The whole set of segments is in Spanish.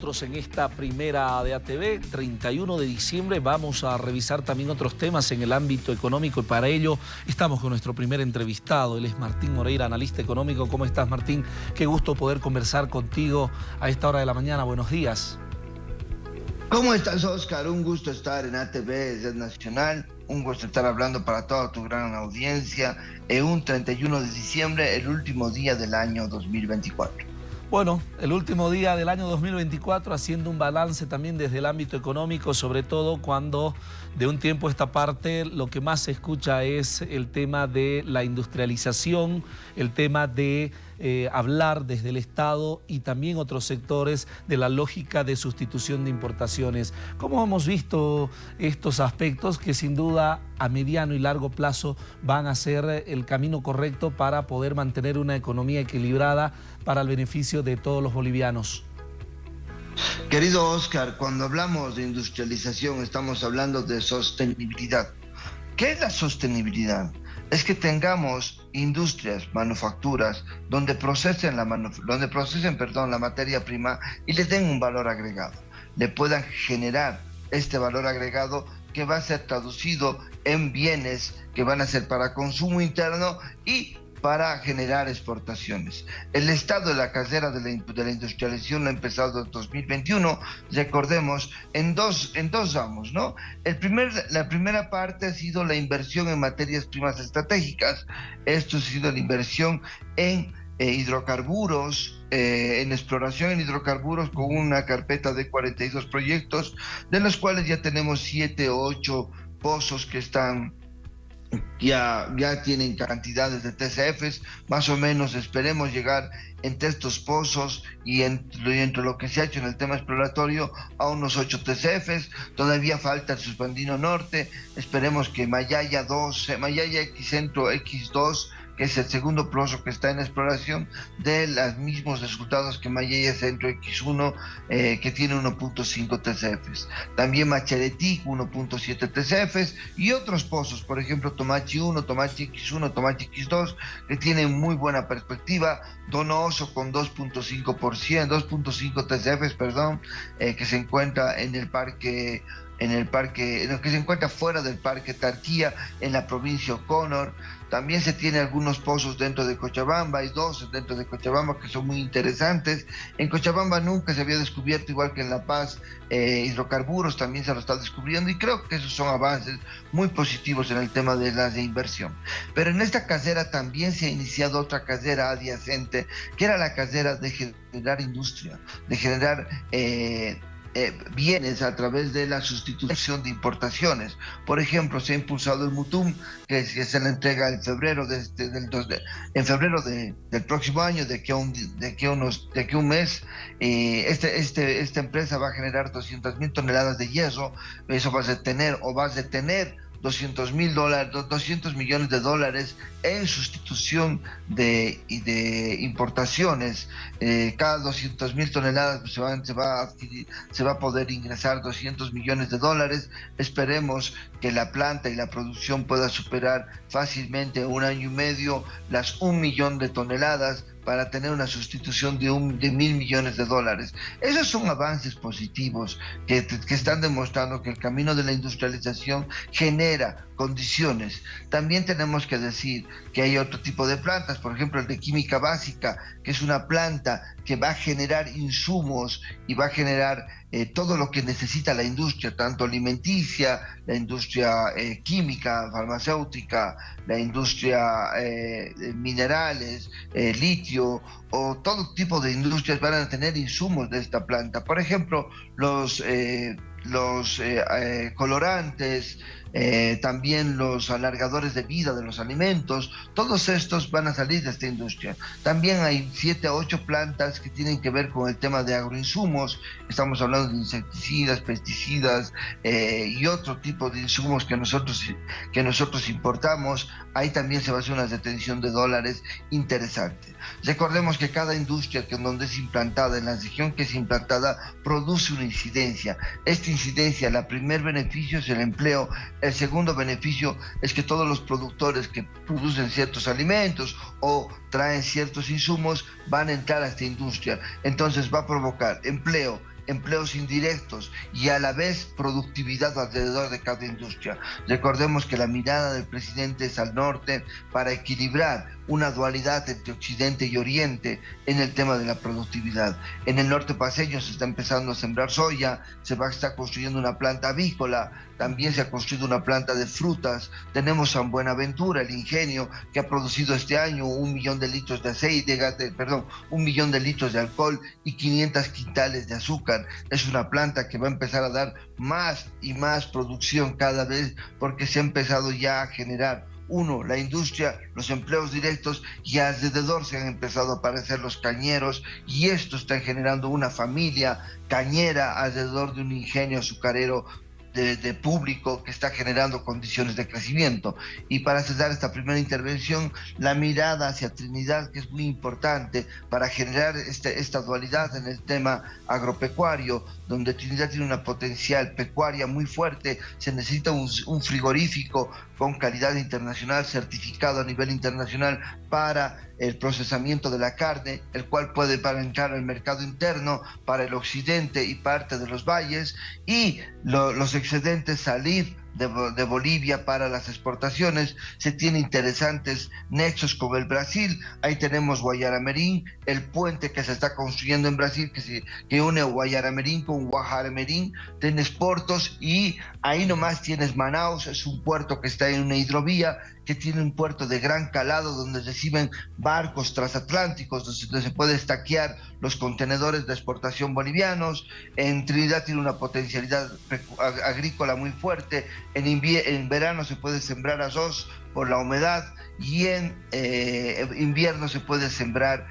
Nosotros en esta primera de ATV, 31 de diciembre, vamos a revisar también otros temas en el ámbito económico y para ello estamos con nuestro primer entrevistado. Él es Martín Moreira, analista económico. ¿Cómo estás, Martín? Qué gusto poder conversar contigo a esta hora de la mañana. Buenos días. ¿Cómo estás, Oscar? Un gusto estar en ATV Red Nacional. Un gusto estar hablando para toda tu gran audiencia en un 31 de diciembre, el último día del año 2024. Bueno, el último día del año 2024, haciendo un balance también desde el ámbito económico, sobre todo cuando de un tiempo a esta parte lo que más se escucha es el tema de la industrialización, el tema de hablar desde el Estado y también otros sectores de la lógica de sustitución de importaciones. ¿Cómo hemos visto estos aspectos que sin duda a mediano y largo plazo van a ser el camino correcto para poder mantener una economía equilibrada para el beneficio de todos los bolivianos? Querido Oscar, cuando hablamos de industrialización estamos hablando de sostenibilidad. ¿Qué es la sostenibilidad? Es que tengamos industrias, manufacturas, donde procesen la materia prima y le den un valor agregado. Le puedan generar este valor agregado que va a ser traducido en bienes que van a ser para consumo interno y para generar exportaciones. El estado de la cartera de la industrialización lo ha empezado en 2021, recordemos, en dos ramos, ¿no? La primera parte ha sido la inversión en materias primas estratégicas. Esto ha sido la inversión en hidrocarburos, en exploración en hidrocarburos, con una carpeta de 42 proyectos, de los cuales ya tenemos 7 o 8 pozos que están ya tienen cantidades de TCFs, más o menos esperemos llegar entre estos pozos y entre lo que se ha hecho en el tema exploratorio a unos 8 TCFs. Todavía falta el Suspandino Norte, esperemos que Mayaya X Centro X2, que es el segundo pozo que está en exploración, de los mismos resultados que Mayaya Centro X1, que tiene 1.5 TCFs. También Macheretí, 1.7 TCFs, y otros pozos, por ejemplo, Tomachi 1, Tomachi X1, Tomachi X2, que tienen muy buena perspectiva. Donoso con 2.5 TCFs, que se encuentra que se encuentra fuera del parque Tarquía, en la provincia Ocónor. También se tiene algunos pozos dentro de Cochabamba, hay 2 dentro de Cochabamba que son muy interesantes. En Cochabamba nunca se había descubierto, igual que en La Paz, hidrocarburos también se lo está descubriendo, y creo que esos son avances muy positivos en el tema de la reinversión. Pero en esta cartera también se ha iniciado otra cartera adyacente, que era la cartera de generar industria, de generar bienes a través de la sustitución de importaciones. Por ejemplo, se ha impulsado el Mutum, que se le entrega en febrero del próximo año, de aquí a un mes. Esta empresa va a generar 200.000 toneladas de hierro. Eso va a detener 200 millones de dólares en sustitución de importaciones. Cada 200.000 toneladas se va a poder ingresar 200 millones de dólares. Esperemos que la planta y la producción pueda superar fácilmente en un año y medio las 1 millón de toneladas, para tener una sustitución de 1.000 millones de dólares. Esos son avances positivos que están demostrando que el camino de la industrialización genera condiciones. También tenemos que decir que hay otro tipo de plantas, por ejemplo el de química básica, que es una planta que va a generar insumos y va a generar todo lo que necesita la industria, tanto alimenticia, la industria química, farmacéutica, la industria minerales, litio, o todo tipo de industrias van a tener insumos de esta planta. Por ejemplo, los colorantes, también los alargadores de vida de los alimentos, todos estos van a salir de esta industria. También hay 7 a 8 plantas que tienen que ver con el tema de agroinsumos. Estamos hablando de insecticidas, pesticidas, y otro tipo de insumos que nosotros importamos. Ahí también se va a hacer una retención de dólares interesante. Recordemos que cada industria donde es implantada, en la región que es implantada, produce una incidencia. Esta incidencia, el primer beneficio es el empleo. El segundo beneficio es que todos los productores que producen ciertos alimentos o traen ciertos insumos van a entrar a esta industria. Entonces va a provocar empleo, empleos indirectos y a la vez productividad alrededor de cada industria. Recordemos que la mirada del presidente es al norte para equilibrar una dualidad entre Occidente y Oriente en el tema de la productividad. En el norte paceño se está empezando a sembrar soya, se va a estar construyendo una planta avícola, también se ha construido una planta de frutas. Tenemos San Buenaventura, el ingenio, que ha producido este año 1 millón de litros de aceite, 1 millón de litros de alcohol y 500 quintales de azúcar. Es una planta que va a empezar a dar más y más producción cada vez, porque se ha empezado ya a generar la industria, los empleos directos, y alrededor se han empezado a aparecer los cañeros, y esto está generando una familia cañera alrededor de un ingenio azucarero de público que está generando condiciones de crecimiento. Y para cerrar esta primera intervención, la mirada hacia Trinidad, que es muy importante para generar esta dualidad en el tema agropecuario, donde Trinidad tiene una potencial pecuaria muy fuerte. Se necesita un frigorífico con calidad internacional, certificado a nivel internacional para el procesamiento de la carne, el cual puede palancar el mercado interno para el occidente y parte de los valles, y los excedentes salir de Bolivia para las exportaciones. Se tiene interesantes nexos con el Brasil. Ahí tenemos Guayaramerín, el puente que se está construyendo en Brasil, que une Guayaramerín con Guajaramerín. Tienes puertos, y ahí nomás tienes Manaus, es un puerto que está en una hidrovía, que tiene un puerto de gran calado donde reciben barcos transatlánticos, donde se puede estaquear los contenedores de exportación bolivianos. En Trinidad tiene una potencialidad agrícola muy fuerte. En verano se puede sembrar arroz por la humedad, y en invierno se puede sembrar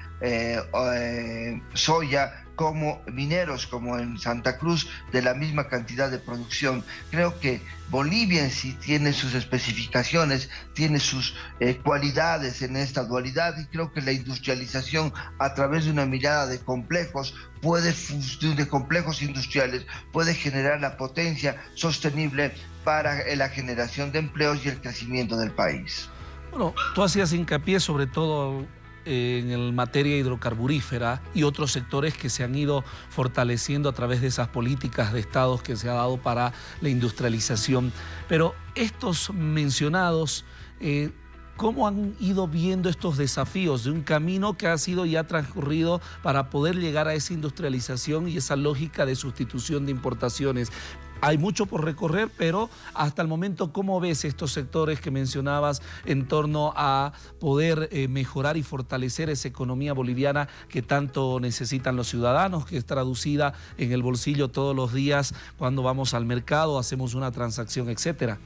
soya, como mineros, como en Santa Cruz, de la misma cantidad de producción. Creo que Bolivia en sí tiene sus especificaciones, tiene sus cualidades en esta dualidad, y creo que la industrialización, a través de una mirada de complejos, de complejos industriales, puede generar la potencia sostenible para la generación de empleos y el crecimiento del país. Bueno, tú hacías hincapié sobre todo en el materia hidrocarburífera y otros sectores que se han ido fortaleciendo a través de esas políticas de estados que se ha dado para la industrialización. Pero estos mencionados, ¿cómo han ido viendo estos desafíos de un camino que ha sido ya transcurrido para poder llegar a esa industrialización y esa lógica de sustitución de importaciones? Hay mucho por recorrer, pero hasta el momento, ¿cómo ves estos sectores que mencionabas en torno a poder mejorar y fortalecer esa economía boliviana que tanto necesitan los ciudadanos, que es traducida en el bolsillo todos los días cuando vamos al mercado, hacemos una transacción, etcétera?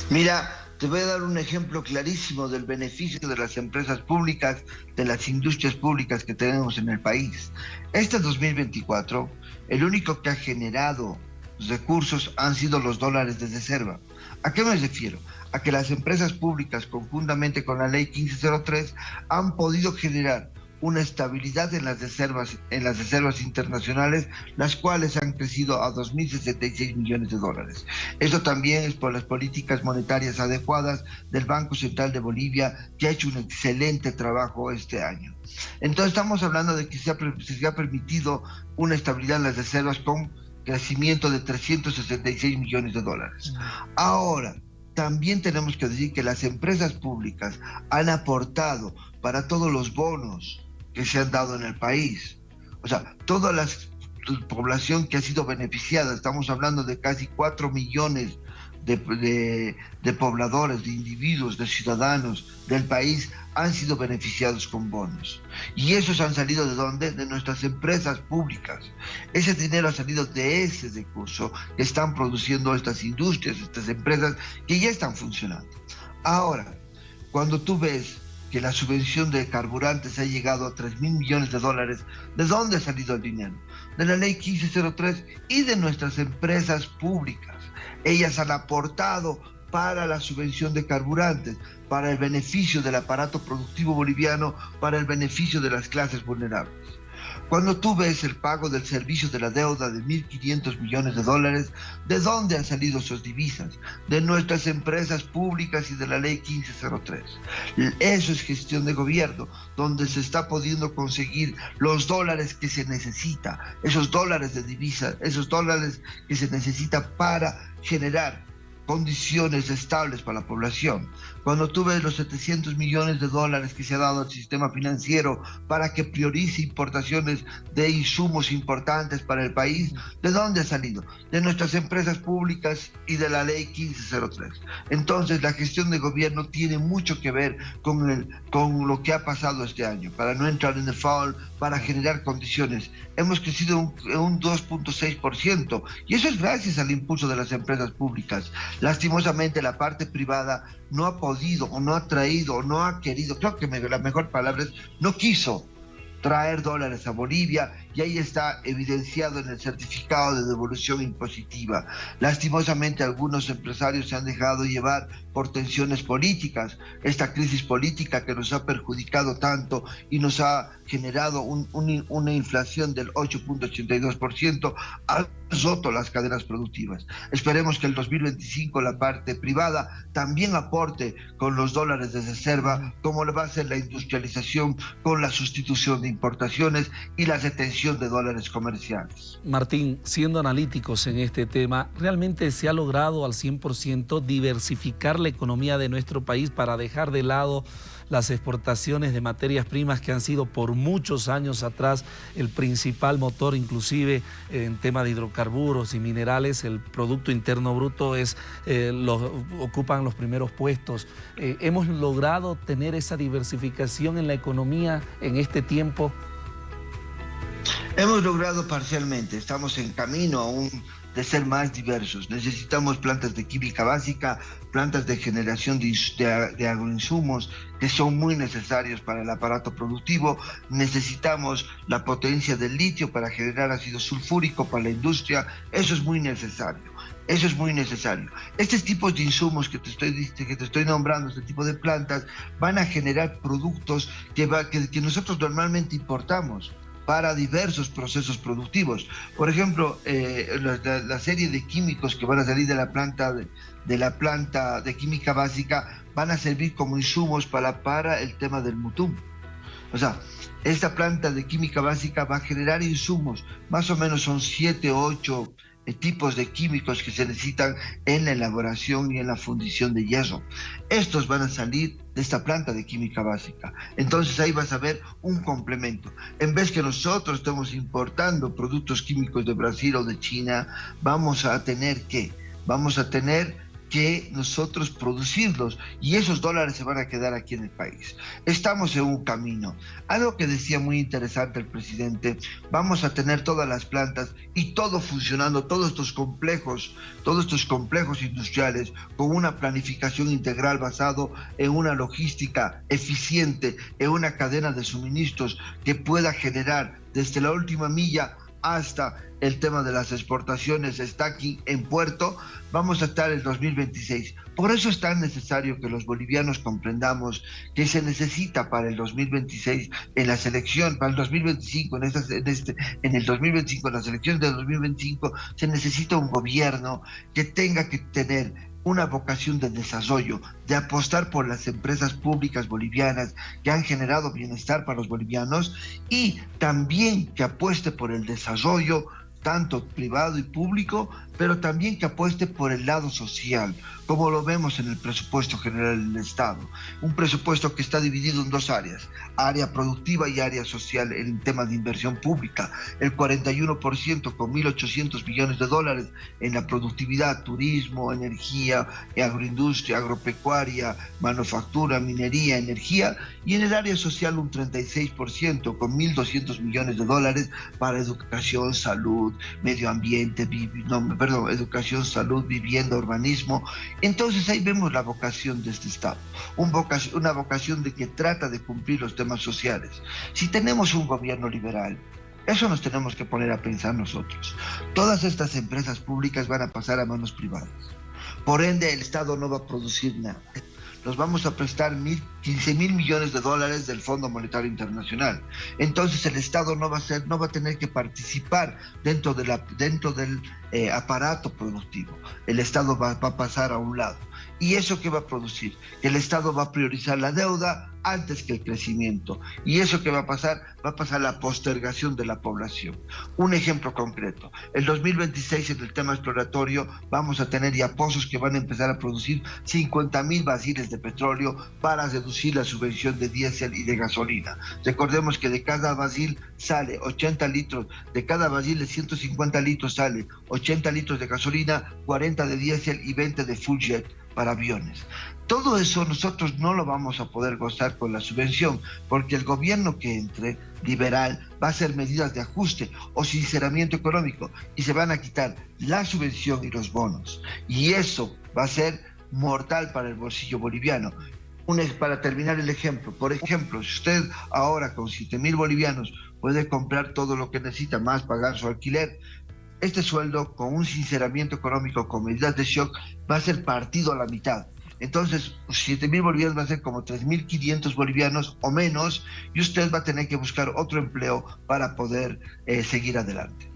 Mira, te voy a dar un ejemplo clarísimo del beneficio de las empresas públicas, de las industrias públicas que tenemos en el país. Este 2024, el único que ha generado recursos han sido los dólares de reserva. ¿A qué me refiero? A que las empresas públicas, conjuntamente con la ley 1503, han podido generar una estabilidad en las reservas internacionales, las cuales han crecido a 2.066 millones de dólares. Eso también es por las políticas monetarias adecuadas del Banco Central de Bolivia, que ha hecho un excelente trabajo este año. Entonces estamos hablando de que se ha permitido una estabilidad en las reservas con crecimiento de 366 millones de dólares. Ahora, también tenemos que decir que las empresas públicas han aportado para todos los bonos que se han dado en el país. O sea, toda la población que ha sido beneficiada, estamos hablando de casi 4 millones de pobladores, de individuos, de ciudadanos del país, han sido beneficiados con bonos. Y esos han salido ¿de dónde? De nuestras empresas públicas. Ese dinero ha salido de ese recurso que están produciendo estas industrias, estas empresas que ya están funcionando. Ahora, cuando tú ves que la subvención de carburantes ha llegado a 3.000 millones de dólares, ¿de dónde ha salido el dinero? De la ley 1503 y de nuestras empresas públicas. Ellas han aportado para la subvención de carburantes, para el beneficio del aparato productivo boliviano, para el beneficio de las clases vulnerables. Cuando tú ves el pago del servicio de la deuda de 1.500 millones de dólares, ¿de dónde han salido sus divisas? De nuestras empresas públicas y de la ley 1503. Eso es gestión de gobierno, donde se está pudiendo conseguir los dólares que se necesita, esos dólares de divisa, esos dólares que se necesita para generar condiciones estables para la población. Cuando tú ves los 700 millones de dólares que se ha dado al sistema financiero para que priorice importaciones de insumos importantes para el país, ¿de dónde ha salido? De nuestras empresas públicas y de la ley 1503. Entonces, la gestión de gobierno tiene mucho que ver con lo que ha pasado este año, para no entrar en default, para generar condiciones. Hemos crecido un 2.6%, y eso es gracias al impulso de las empresas públicas. Lastimosamente, la parte privada no ha podido, o no ha traído, o no ha querido, creo que la mejor palabra es no quiso traer dólares a Bolivia, y ahí está evidenciado en el certificado de devolución impositiva. Lastimosamente, algunos empresarios se han dejado llevar por tensiones políticas, esta crisis política que nos ha perjudicado tanto y nos ha generado una inflación del 8.82%, ha roto las cadenas productivas. Esperemos que el 2025 la parte privada también aporte con los dólares de reserva, como lo va a hacer la industrialización con la sustitución de importaciones y la retención de dólares comerciales. Martín, siendo analíticos en este tema, ¿realmente se ha logrado al 100% diversificar la economía de nuestro país para dejar de lado las exportaciones de materias primas que han sido por muchos años atrás el principal motor, inclusive en tema de hidrocarburos y minerales? El Producto Interno Bruto ocupan los primeros puestos. ¿Hemos logrado tener esa diversificación en la economía en este tiempo? Hemos logrado parcialmente, estamos en camino aún de ser más diversos. Necesitamos plantas de química básica, plantas de generación de agroinsumos que son muy necesarios para el aparato productivo. Necesitamos la potencia del litio para generar ácido sulfúrico para la industria. Eso es muy necesario. Eso es muy necesario. Estos tipos de insumos que te estoy nombrando, este tipo de plantas, van a generar productos que nosotros normalmente importamos para diversos procesos productivos. Por ejemplo, la serie de químicos que van a salir de la planta de química básica van a servir como insumos para el tema del mutum. O sea, esta planta de química básica va a generar insumos, más o menos son 7 o 8 tipos de químicos que se necesitan en la elaboración y en la fundición de hierro. Estos van a salir de esta planta de química básica. Entonces ahí vas a ver un complemento. En vez que nosotros estemos importando productos químicos de Brasil o de China, vamos a tener que nosotros producirlos, y esos dólares se van a quedar aquí en el país. Estamos en un camino. Algo que decía muy interesante el presidente: vamos a tener todas las plantas y todo funcionando, todos estos complejos industriales con una planificación integral basado en una logística eficiente, en una cadena de suministros que pueda generar desde la última milla hasta el tema de las exportaciones, está aquí en puerto. Vamos a estar en 2026. Por eso es tan necesario que los bolivianos comprendamos que se necesita para el 2026 en la selección, para el 2025, en el 2025, en las elecciones del 2025, se necesita un gobierno que tenga que tener una vocación de desarrollo, de apostar por las empresas públicas bolivianas que han generado bienestar para los bolivianos, y también que apueste por el desarrollo tanto privado y público, pero también que apueste por el lado social, como lo vemos en el presupuesto general del Estado. Un presupuesto que está dividido en dos áreas: área productiva y área social en temas de inversión pública. El 41% con 1.800 millones de dólares en la productividad, turismo, energía, agroindustria, agropecuaria, manufactura, minería, energía. Y en el área social un 36% con 1.200 millones de dólares para educación, salud, medio ambiente, educación, salud, vivienda, urbanismo. Entonces ahí vemos la vocación de este Estado, una vocación de que trata de cumplir los temas sociales. Si tenemos un gobierno liberal, eso nos tenemos que poner a pensar nosotros. Todas estas empresas públicas van a pasar a manos privadas. Por ende, el Estado no va a producir nada. nos vamos a prestar 15.000 millones de dólares del Fondo Monetario Internacional. Entonces el Estado no va a tener que participar dentro del aparato productivo. El Estado va a pasar a un lado. ¿Y eso qué va a producir? Que el Estado va a priorizar la deuda antes que el crecimiento. ¿Y eso qué va a pasar? Va a pasar la postergación de la población. Un ejemplo concreto. El 2026 en el tema exploratorio vamos a tener ya pozos que van a empezar a producir 50.000 barriles de petróleo para reducir la subvención de diésel y de gasolina. Recordemos que de cada barril sale 80 litros, de cada barril de 150 litros sale 80 litros de gasolina, 40 de diésel y 20 de full jet para aviones. Todo eso nosotros no lo vamos a poder gozar con la subvención, porque el gobierno que entre, liberal, va a hacer medidas de ajuste o sinceramiento económico y se van a quitar la subvención y los bonos. Y eso va a ser mortal para el bolsillo boliviano. Para terminar el ejemplo, por ejemplo, si usted ahora con 7.000 bolivianos puede comprar todo lo que necesita, más pagar su alquiler, este sueldo con un sinceramiento económico, con medidas de shock, va a ser partido a la mitad. Entonces, 7.000 bolivianos va a ser como 3.500 bolivianos o menos, y usted va a tener que buscar otro empleo para poder seguir adelante.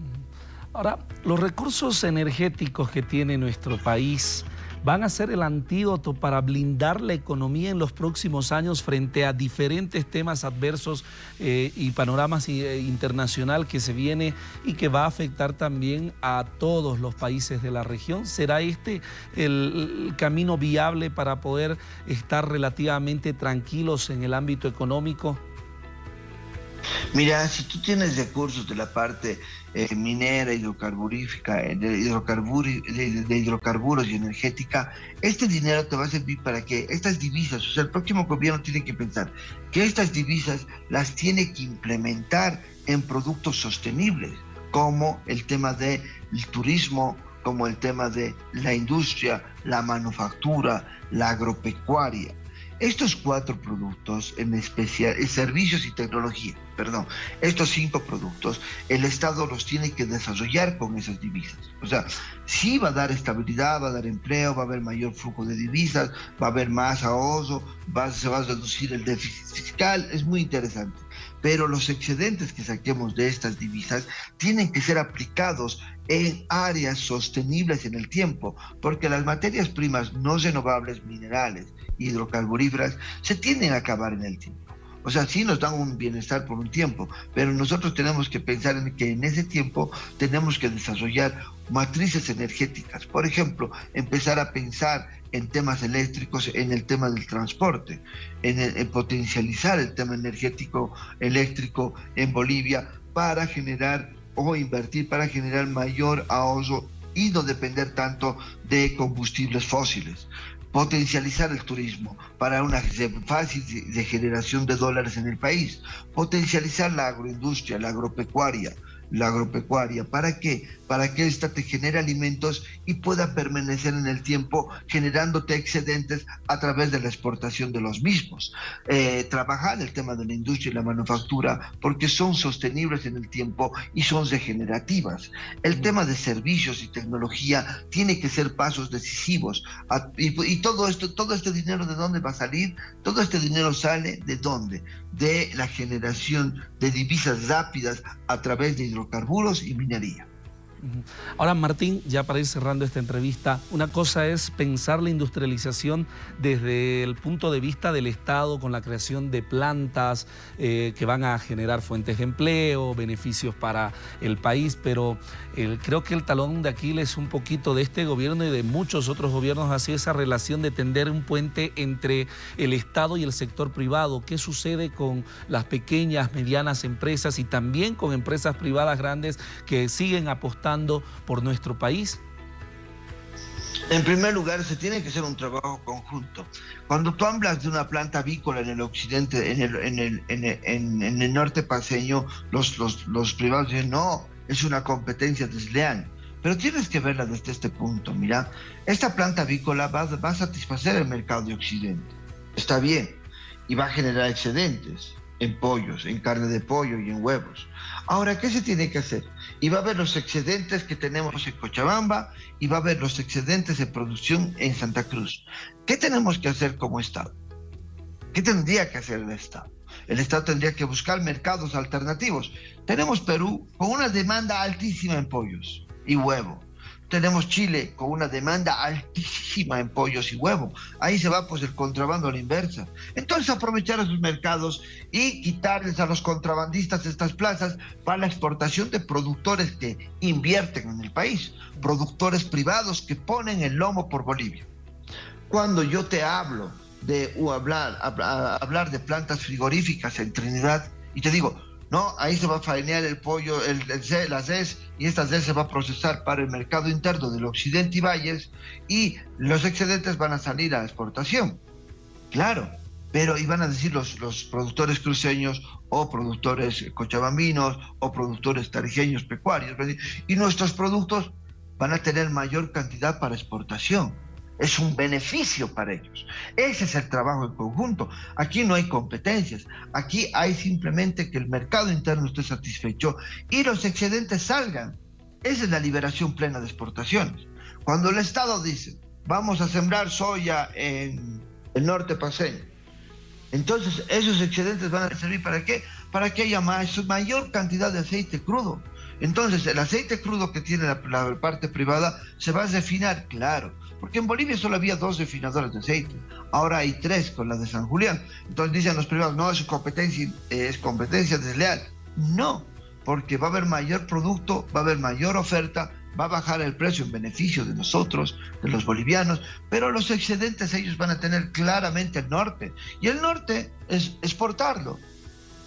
Ahora, los recursos energéticos que tiene nuestro país van a ser el antídoto para blindar la economía en los próximos años frente a diferentes temas adversos y panoramas internacional que se viene y que va a afectar también a todos los países de la región. ¿Será este el camino viable para poder estar relativamente tranquilos en el ámbito económico? Mira, si tú tienes recursos de la parte minera, hidrocarburífica, de hidrocarburos y energética, este dinero te va a servir para que estas divisas, o sea, el próximo gobierno tiene que pensar que estas divisas las tiene que implementar en productos sostenibles, como el tema del turismo, como el tema de la industria, la manufactura, la agropecuaria. Estos 4 productos, en especial, servicios y tecnología, estos 5 productos, el Estado los tiene que desarrollar con esas divisas. O sea, sí va a dar estabilidad, va a dar empleo, va a haber mayor flujo de divisas, va a haber más ahorro, se va a reducir el déficit fiscal, es muy interesante. Pero los excedentes que saquemos de estas divisas tienen que ser aplicados en áreas sostenibles en el tiempo, porque las materias primas no renovables, minerales, hidrocarburíferas, se tienden a acabar en el tiempo. O sea, sí nos dan un bienestar por un tiempo, pero nosotros tenemos que pensar en que en ese tiempo tenemos que desarrollar matrices energéticas. Por ejemplo, empezar a pensar en temas eléctricos, en el tema del transporte, en potencializar el tema energético eléctrico en Bolivia para generar o invertir para generar mayor ahorro y no depender tanto de combustibles fósiles. Potencializar el turismo para una fácil de generación de dólares en el país. Potencializar la agroindustria, la agropecuaria. ¿Para qué? Para que ésta te genere alimentos y pueda permanecer en el tiempo generándote excedentes a través de la exportación de los mismos. Trabajar el tema de la industria y la manufactura porque son sostenibles en el tiempo y son regenerativas. El tema de servicios y tecnología tiene que ser pasos decisivos. Y todo este dinero, ¿de dónde va a salir? Todo este dinero sale ¿de dónde? De la generación de divisas rápidas a través de hidrocarburos y minería. Ahora, Martín, ya para ir cerrando esta entrevista, una cosa es pensar la industrialización desde el punto de vista del Estado, con la creación de plantas que van a generar fuentes de empleo, beneficios para el país, pero creo que el talón de Aquiles un poquito de este gobierno y de muchos otros gobiernos ha sido esa relación de tender un puente entre el Estado y el sector privado. ¿Qué sucede con las pequeñas, medianas empresas y también con empresas privadas grandes que siguen apostando por nuestro país? En primer lugar, se tiene que hacer un trabajo conjunto. Cuando tú hablas de una planta avícola en el occidente, en el norte paceño, los privados dicen, no, es una competencia desleal. Pero tienes que verla desde este punto. Mira, esta planta avícola va a satisfacer el mercado de occidente. Está bien. Y va a generar excedentes en pollos, en carne de pollo y en huevos. Ahora, ¿qué se tiene que hacer? Y va a haber los excedentes que tenemos en Cochabamba y va a haber los excedentes de producción en Santa Cruz. ¿Qué tenemos que hacer como Estado? ¿Qué tendría que hacer el Estado? El Estado tendría que buscar mercados alternativos. Tenemos Perú con una demanda altísima en pollos y huevo. Tenemos Chile con una demanda altísima en pollos y huevo. Ahí se va pues el contrabando a la inversa. Entonces aprovechar esos mercados y quitarles a los contrabandistas estas plazas para la exportación de productores que invierten en el país, productores privados que ponen el lomo por Bolivia. Cuando yo te hablo de hablar de plantas frigoríficas en Trinidad y te digo, no, ahí se va a faenear el pollo, la CES, y esta CES se va a procesar para el mercado interno del occidente y valles, y los excedentes van a salir a la exportación. Claro, pero iban a decir los productores cruceños o productores cochabambinos o productores tarijeños pecuarios, y nuestros productos van a tener mayor cantidad para exportación. Es un beneficio para ellos. Ese es el trabajo en conjunto. Aquí no hay competencias. Aquí hay simplemente que el mercado interno esté satisfecho y los excedentes salgan. Esa es la liberación plena de exportaciones. Cuando el Estado dice, vamos a sembrar soya en el norte paceño, entonces esos excedentes van a servir ¿para qué? Para que haya mayor cantidad de aceite crudo. Entonces el aceite crudo que tiene la parte privada se va a refinar, claro, porque en Bolivia solo había 2 refinadores de aceite, ahora hay 3 con la de San Julián. Entonces dicen los privados, no, es competencia desleal. No, porque va a haber mayor producto, va a haber mayor oferta, va a bajar el precio en beneficio de nosotros, de los bolivianos, pero los excedentes ellos van a tener claramente el norte, y el norte es exportarlo.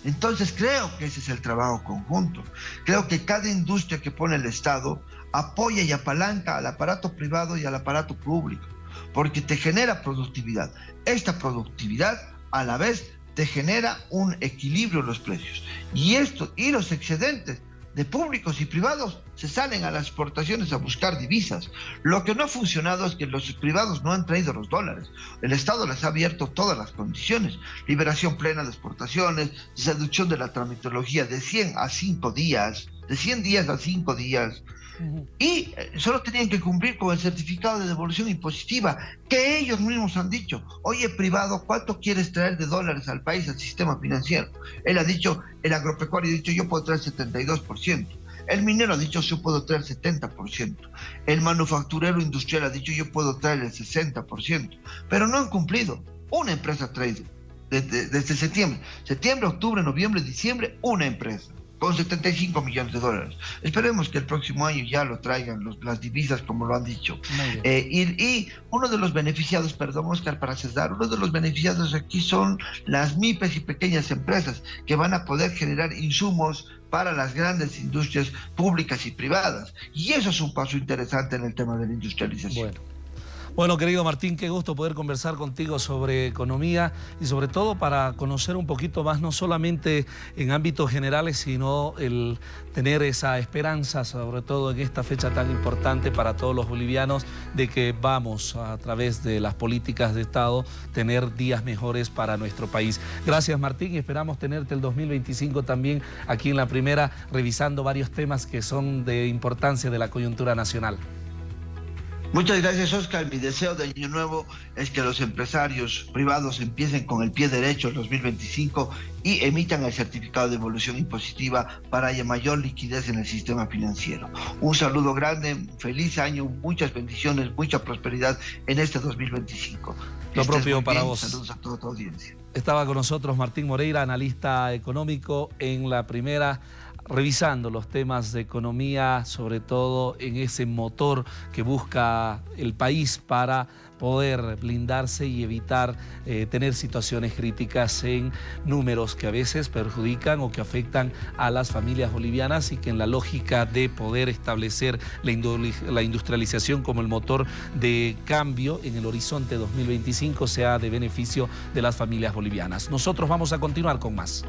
Entonces creo que ese es el trabajo conjunto. Creo que cada industria que pone el Estado apoya y apalanca al aparato privado y al aparato público, porque te genera productividad. Esta productividad a la vez te genera un equilibrio en los precios. Y los excedentes de públicos y privados se salen a las exportaciones a buscar divisas. Lo que no ha funcionado es que los privados no han traído los dólares. El Estado les ha abierto todas las condiciones. Liberación plena de exportaciones, reducción de la tramitología de 100 a 5 días, de 100 días a 5 días. Y solo tenían que cumplir con el certificado de devolución impositiva, que ellos mismos han dicho, oye privado, ¿cuánto quieres traer de dólares al país, al sistema financiero? Él ha dicho, el agropecuario ha dicho, yo puedo traer 72%. El minero ha dicho, yo puedo traer 70%. El manufacturero industrial ha dicho, yo puedo traer el 60%. Pero no han cumplido. Una empresa ha traído desde septiembre, octubre, noviembre, diciembre, una empresa con 75 millones de dólares. Esperemos que el próximo año ya lo traigan las divisas, como lo han dicho. Y uno de los beneficiados, perdón, Oscar, para cerrar, uno de los beneficiados aquí son las MIPES y pequeñas empresas que van a poder generar insumos para las grandes industrias públicas y privadas. Y eso es un paso interesante en el tema de la industrialización. Bueno, querido Martín, qué gusto poder conversar contigo sobre economía y sobre todo para conocer un poquito más, no solamente en ámbitos generales, sino el tener esa esperanza, sobre todo en esta fecha tan importante para todos los bolivianos, de que vamos a través de las políticas de Estado tener días mejores para nuestro país. Gracias, Martín, y esperamos tenerte el 2025 también aquí en La Primera, revisando varios temas que son de importancia de la coyuntura nacional. Muchas gracias, Oscar. Mi deseo de año nuevo es que los empresarios privados empiecen con el pie derecho el 2025 y emitan el certificado de devolución impositiva para haya mayor liquidez en el sistema financiero. Un saludo grande, feliz año, muchas bendiciones, mucha prosperidad en este 2025. Lo propio para vos. Saludos a toda tu audiencia. Estaba con nosotros Martín Moreira, analista económico en La Primera, revisando los temas de economía, sobre todo en ese motor que busca el país para poder blindarse y evitar tener situaciones críticas en números que a veces perjudican o que afectan a las familias bolivianas, y que en la lógica de poder establecer la industrialización como el motor de cambio en el horizonte 2025 sea de beneficio de las familias bolivianas. Nosotros vamos a continuar con más.